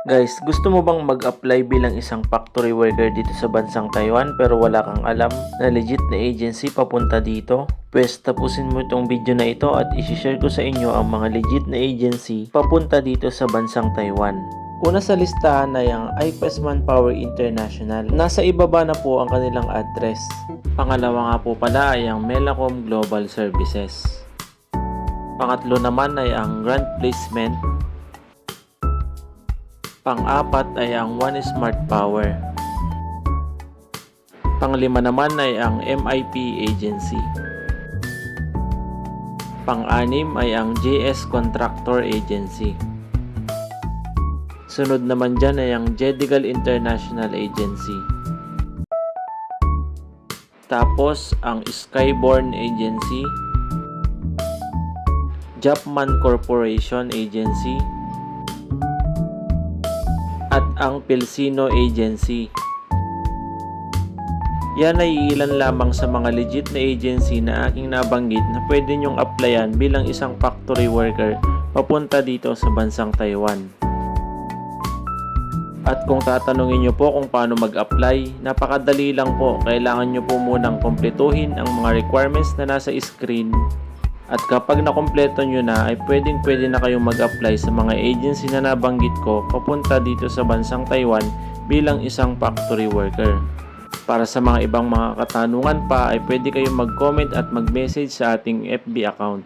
Guys, gusto mo bang mag-apply bilang isang factory worker dito sa bansang Taiwan pero wala kang alam na legit na agency papunta dito? Pwes tapusin mo itong video na ito at isi-share ko sa inyo ang mga legit na agency papunta dito sa bansang Taiwan. Una sa listahan ay ang IPES Manpower International. Nasa ibaba na po ang kanilang address. Pangalawa nga po pala ay ang Melacom Global Services. Pangatlo naman ay ang Grand Placement. Pang-apat ay ang One Smart Power. Panglima naman ay ang MIP Agency. Pang-anim ay ang JS Contractor Agency. Sunod naman dyan ay ang Jedigal International Agency. Tapos ang Skyborn Agency, Japman Corporation Agency, at ang Pilsino Agency. Yan ay ilan lamang sa mga legit na agency na aking nabanggit na pwede nyong applyan bilang isang factory worker papunta dito sa bansang Taiwan. At kung tatanungin nyo po kung paano mag-apply, napakadali lang po. Kailangan nyo po munang kumpletuhin ang mga requirements na nasa screen. At kapag nakompleto nyo na ay pwede na kayong mag-apply sa mga agency na nabanggit ko papunta dito sa bansang Taiwan bilang isang factory worker. Para sa mga ibang mga katanungan pa ay pwede kayong mag-comment at mag-message sa ating FB account.